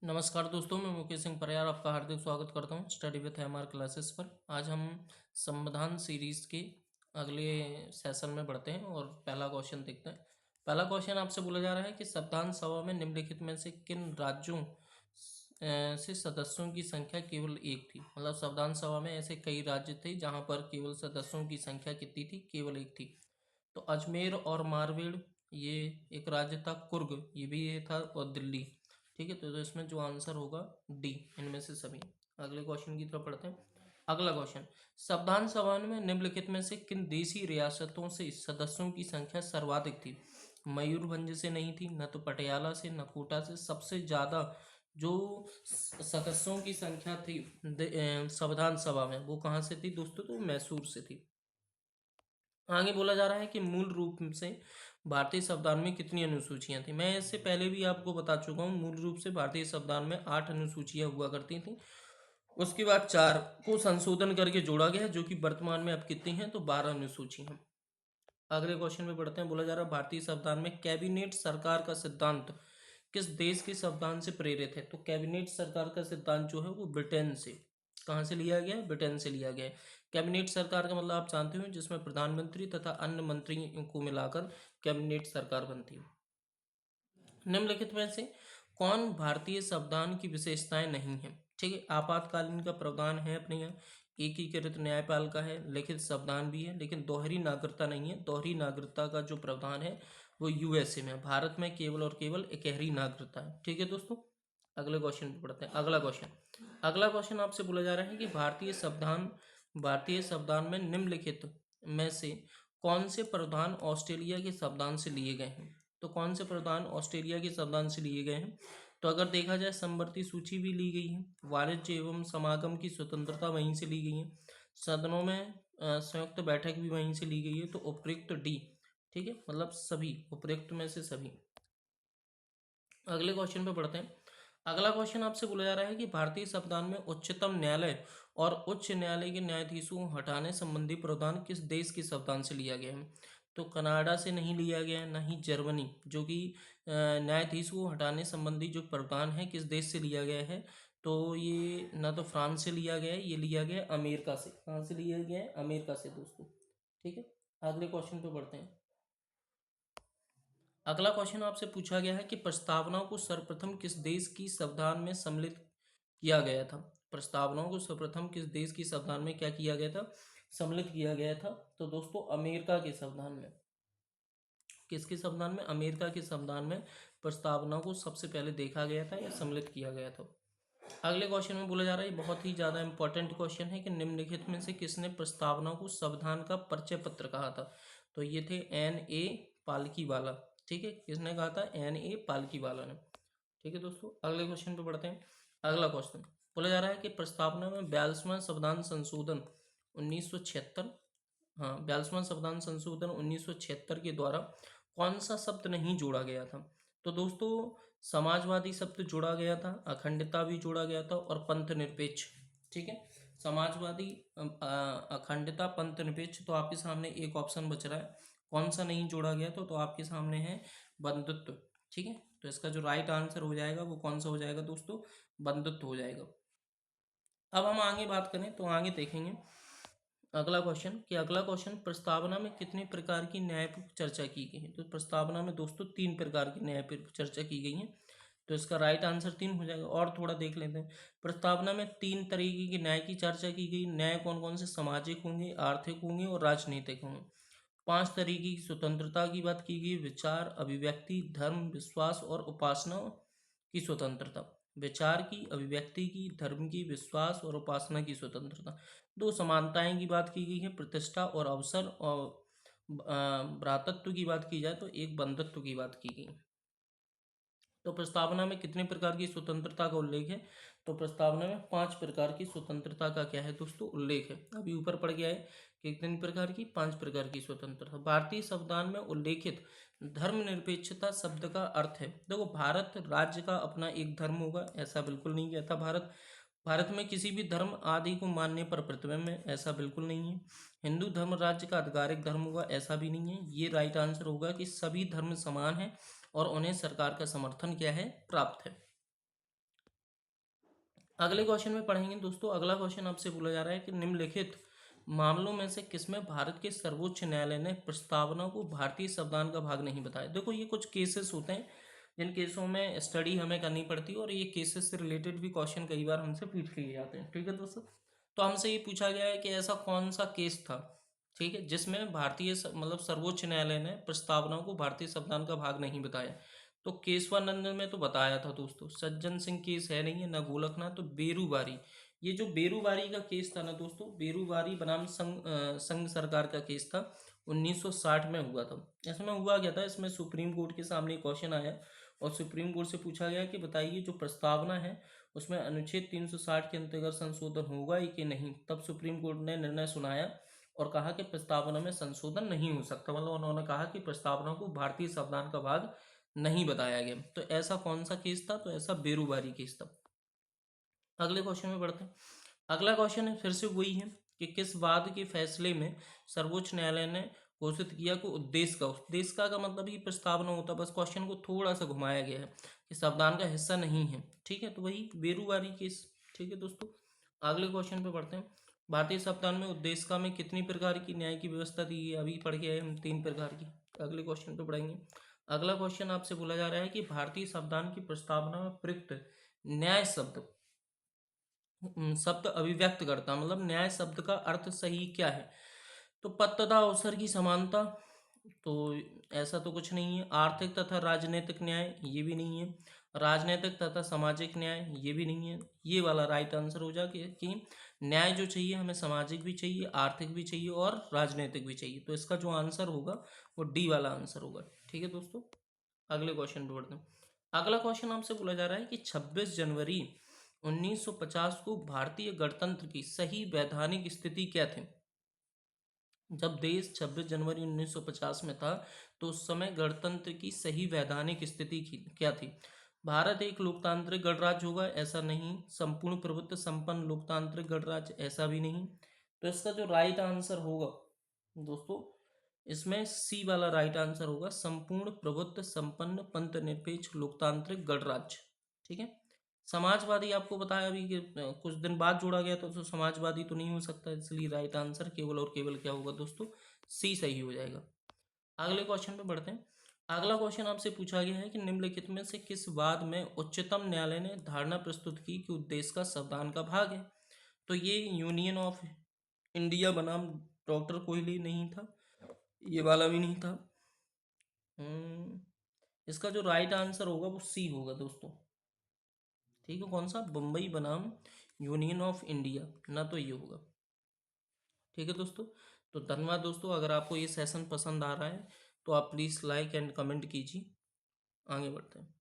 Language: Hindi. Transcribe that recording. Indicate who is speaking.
Speaker 1: नमस्कार दोस्तों, मैं मुकेश सिंह परियार आपका हार्दिक स्वागत करता हूं स्टडी विथ एमआर क्लासेस पर। आज हम संविधान सीरीज के अगले सेशन में बढ़ते हैं और पहला क्वेश्चन देखते हैं। पहला क्वेश्चन आपसे बोला जा रहा है कि संविधान सभा में निम्नलिखित में से किन राज्यों से सदस्यों की संख्या केवल एक थी। मतलब संविधान सभा में ऐसे कई राज्य थे जहां पर केवल सदस्यों की संख्या कितनी थी, केवल एक थी। तो अजमेर और मारवेड़ ये एक राज्य था, कुर्ग ये भी ये था, और दिल्ली। ठीक है, तो इसमें जो आंसर होगा डी, इनमें से सभी। अगले क्वेश्चन की तरफ पढ़ते हैं। अगला क्वेश्चन, संविधान सभा में निम्नलिखित में से किन देशी रियासतों से सदस्यों की संख्या सर्वाधिक थी। मयूरभंज से नहीं थी, न तो पटियाला से, न कोटा से। सबसे ज्यादा जो सदस्यों की संख्या थी संविधान सभा में, वो कहाँ से थी दोस्तों, तो मैसूर से थी। आगे बोला जा रहा है कि मूल रूप से भारतीय संविधान में कितनी अनुसूचियां थी। मैं इससे पहले भी आपको बता चुका हूँ, मूल रूप से भारतीय संविधान में 8 अनुसूचियां हुआ करती थी। उसके बाद 4 को संशोधन करके जोड़ा गया, जो कि वर्तमान में अब कितनी हैं, तो 12 अनुसूची हैं। अगले क्वेश्चन में बढ़ते हैं। बोला जा रहा है भारतीय संविधान में कैबिनेट सरकार का सिद्धांत किस देश के संविधान से प्रेरित है। तो कैबिनेट सरकार का सिद्धांत जो है वो ब्रिटेन से, कहाँ से लिया गया है, ब्रिटेन से लिया गया है। कैबिनेट सरकार का मतलब आप जानते हो, जिसमें प्रधानमंत्री तथा अन्य मंत्रियों को मिलाकर कैबिनेट सरकार बनती है। निम्नलिखित में से कौन भारतीय संविधान की विशेषताएं नहीं है। ठीक है, आपातकालीन का प्रावधान है अपने यहाँ, एकीकृत न्यायपालिका है, लिखित संविधान भी है, लेकिन दोहरी नागरिकता नहीं है। दोहरी नागरिकता का जो प्रावधान है वो यूएसए में, भारत में केवल और केवल एकहरी नागरिकता है। ठीक है दोस्तों, अगले क्वेश्चन पे पढ़ते हैं। अगला क्वेश्चन आपसे बोला जा रहा है कि भारतीय संविधान में निम्नलिखित में से कौन से प्रावधान ऑस्ट्रेलिया के संविधान से लिए गए हैं। तो कौन से प्रावधान ऑस्ट्रेलिया के संविधान से लिए गए हैं, तो अगर देखा जाए समवर्ती सूची भी ली गई है, वाणिज्य एवं समागम की स्वतंत्रता वहीं से ली गई है, सदनों में संयुक्त बैठक भी वहीं से ली गई है। तो उपयुक्त डी। ठीक है, मतलब सभी, उपयुक्त में से सभी। अगले क्वेश्चन पे बढ़ते हैं। अगला क्वेश्चन आपसे बोला जा रहा है कि भारतीय संविधान में उच्चतम न्यायालय और उच्च न्यायालय के न्यायाधीशों को हटाने संबंधी प्रावधान किस देश के संविधान से लिया गया है। तो कनाडा से नहीं लिया गया है, ना ही जर्मनी, जो कि न्यायाधीशों को हटाने संबंधी जो प्रावधान है किस देश से लिया गया है, तो ये ना तो फ्रांस से लिया गया है, ये लिया गया है अमेरिका से। कहाँ से लिया गया है, अमेरिका से दोस्तों। ठीक है, अगले क्वेश्चन पे बढ़ते हैं। अगला क्वेश्चन आपसे पूछा गया है कि प्रस्तावनाओं को सर्वप्रथम किस देश की संविधान में सम्मिलित किया गया था। प्रस्तावनाओं को सर्वप्रथम किस देश की संविधान में क्या किया गया था, सम्मिलित किया गया था। तो दोस्तों अमेरिका के संविधान में। किसके संविधान में, अमेरिका के संविधान में प्रस्तावनाओं को सबसे पहले देखा गया था या सम्मिलित किया गया था। अगले क्वेश्चन में बोला जा रहा है, बहुत ही ज़्यादा इंपॉर्टेंट क्वेश्चन है कि निम्नलिखित में से किसने प्रस्तावनाओं को संविधान का परिचय पत्र कहा था। तो ये थे N.A. पालकीवाला। ठीक है, किसने कहा था, N.A. पालकीवाला ने। ठीक है दोस्तों, अगले क्वेश्चन पे बढ़ते हैं। अगला क्वेश्चन बोला जा रहा है कि प्रस्तावना में 42वां संविधान संशोधन 1976, हाँ 42वां संविधान संशोधन 1976 के द्वारा कौन सा शब्द नहीं जोड़ा गया था। तो दोस्तों समाजवादी शब्द जोड़ा गया था, अखंडता भी जोड़ा गया था, और पंथ निरपेक्ष। ठीक है, समाजवादी, अखंडता, पंथ निरपेक्ष। तो आपके सामने एक ऑप्शन बच रहा है, कौन सा नहीं जोड़ा गया तो आपके सामने है बंधुत्व। ठीक है, तो इसका जो राइट आंसर हो जाएगा वो कौन सा हो जाएगा दोस्तों, बंधुत्व हो जाएगा। अब हम आगे बात करें तो आगे देखेंगे अगला क्वेश्चन प्रस्तावना में कितने प्रकार की न्यायपूर्ण चर्चा की गई है। तो प्रस्तावना में दोस्तों 3 प्रकार की न्यायपूर्ण चर्चा की गई है। तो इसका राइट आंसर 3 हो जाएगा। और थोड़ा देख लेते हैं, प्रस्तावना में 3 तरीके के न्याय की चर्चा की गई। न्याय कौन कौन से, सामाजिक होंगे, आर्थिक होंगे और राजनीतिक होंगे। 5 तरीके की स्वतंत्रता की बात की गई, विचार, अभिव्यक्ति, धर्म, विश्वास और उपासना की स्वतंत्रता। विचार की, अभिव्यक्ति की, धर्म की, विश्वास और उपासना की स्वतंत्रता। 2 समानताएं की बात की गई है, प्रतिष्ठा और अवसर, और भ्रातृत्व की बात की जाए तो एक बंधुत्व की बात की गई। तो प्रस्तावना में कितने प्रकार की स्वतंत्रता का उल्लेख है, तो प्रस्तावना में 5 प्रकार की स्वतंत्रता का क्या है दोस्तों, उल्लेख है। अभी ऊपर पड़ गया है कि कितने प्रकार की, 5 प्रकार की स्वतंत्रता। भारतीय संविधान में उल्लेखित धर्मनिरपेक्षता शब्द का अर्थ है। देखो, भारत राज्य का अपना एक धर्म होगा ऐसा बिल्कुल नहीं कहता। भारत में किसी भी धर्म आदि को मानने पर प्रतिबंध है, ऐसा बिल्कुल नहीं है। हिंदू धर्म राज्य का आधिकारिक धर्म होगा, ऐसा भी नहीं है। ये राइट आंसर होगा कि सभी धर्म समान हैं और उन्हें सरकार का समर्थन क्या है, प्राप्त है। अगले क्वेश्चन में पढ़ेंगे दोस्तों। अगला क्वेश्चन आपसे बोला जा रहा है कि निम्नलिखित मामलों में से किसमें भारत के सर्वोच्च न्यायालय ने प्रस्तावना को भारतीय संविधान का भाग नहीं बताया। देखो ये कुछ केसेस होते हैं जिन केसों में स्टडी हमें करनी पड़ती है और ये केसेस से रिलेटेड भी क्वेश्चन कई बार हमसे पूछ लिए जाते हैं। ठीक है दोस्तों, तो हमसे ये पूछा गया है कि ऐसा कौन सा केस था, ठीक है, जिसमें मतलब सर्वोच्च न्यायालय ने प्रस्तावना को भारतीय संविधान का भाग नहीं बताया। तो केशवानंद में तो बताया था दोस्तों, सज्जन सिंह केस है नहीं है, न गोलकनाथ, तो बेरूबारी, ये जो बेरूबारी का केस था ना दोस्तों, बेरूबारी बनाम संघ सरकार का केस था, 1960 में हुआ था। इसमें हुआ क्या था, इसमें सुप्रीम कोर्ट के सामने क्वेश्चन आया और सुप्रीम कोर्ट से पूछा गया कि बताइए जो प्रस्तावना है उसमें अनुच्छेद 360 के अंतर्गत संशोधन होगा ही कि नहीं। तब सुप्रीम कोर्ट ने निर्णय सुनाया और कहा कि प्रस्तावना में संशोधन नहीं हो सकता, मतलब उन्होंने कहा कि प्रस्तावना को भारतीय संविधान का भाग नहीं बताया गया। तो ऐसा कौन सा केस था, तो ऐसा बेरूबारी केस था। अगले क्वेश्चन में बढ़ते हैं। अगला क्वेश्चन है फिर से वही है कि किस वाद के फैसले में सर्वोच्च न्यायालय ने घोषित किया कि उद्देश्य का मतलब ही प्रस्तावना होता है, बस क्वेश्चन को थोड़ा सा घुमाया गया है कि संविधान का हिस्सा नहीं है। ठीक है, तो वही बेरूबारी केस। ठीक है दोस्तों, अगले क्वेश्चन पे बढ़ते हैं। भारतीय संविधान में उद्देशिका में कितनी प्रकार की न्याय की व्यवस्था दी है, अभी पढ़ के आए हम 3 प्रकार की। अगले क्वेश्चन पे पढ़ेंगे। अगला क्वेश्चन आपसे बोला जा रहा है कि भारतीय संविधान की प्रस्तावना में प्रयुक्त न्याय शब्द अभिव्यक्त करता, मतलब न्याय शब्द का अर्थ सही क्या है। तो पद तथा अवसर की समानता, तो ऐसा तो कुछ नहीं है। आर्थिक तथा राजनीतिक न्याय, ये भी नहीं है। राजनीतिक तथा सामाजिक न्याय, ये भी नहीं है। ये वाला राइट आंसर हो जाए कि न्याय जो चाहिए हमें सामाजिक भी चाहिए, आर्थिक भी चाहिए और राजनीतिक भी चाहिए। तो इसका जो आंसर होगा वो डी वाला आंसर होगा। ठीक है दोस्तों, अगले क्वेश्चन पे बढ़ते हैं। अगला क्वेश्चन आपसे बोला जा रहा है कि 26 जनवरी 1950 को भारतीय गणतंत्र की सही वैधानिक स्थिति क्या थी। जब देश 26 जनवरी 1950 में था तो उस समय गणतंत्र की सही वैधानिक स्थिति क्या थी। भारत एक लोकतांत्रिक गणराज्य होगा, ऐसा नहीं। संपूर्ण प्रभुत्व संपन्न लोकतांत्रिक गणराज्य, ऐसा भी नहीं। तो इसका जो राइट आंसर होगा दोस्तों, इसमें सी वाला राइट आंसर होगा, संपूर्ण प्रभुत्व संपन्न पंथ निरपेक्ष लोकतांत्रिक गणराज्य। ठीक है, समाजवादी आपको बताया अभी कि कुछ दिन बाद जोड़ा गया तो समाजवादी तो नहीं हो सकता, इसलिए राइट आंसर केवल और केवल क्या होगा दोस्तों, सी सही हो जाएगा। अगले क्वेश्चन पे बढ़ते हैं। अगला क्वेश्चन आपसे पूछा गया है कि निम्नलिखित में से किस वाद में उच्चतम न्यायालय ने धारणा प्रस्तुत की कि उद्देश्य का संविधान का भाग है। तो ये यूनियन ऑफ इंडिया बनाम डॉक्टर कोहली नहीं था, ये वाला भी नहीं था। इसका जो राइट आंसर होगा वो सी होगा दोस्तों। ठीक है, कौन सा, बम्बई बनाम यूनियन ऑफ इंडिया, ना तो ये होगा। ठीक है दोस्तों, तो धन्यवाद दोस्तों। अगर आपको ये सेशन पसंद आ रहा है तो आप प्लीज़ लाइक एंड कमेंट कीजिए। आगे बढ़ते हैं।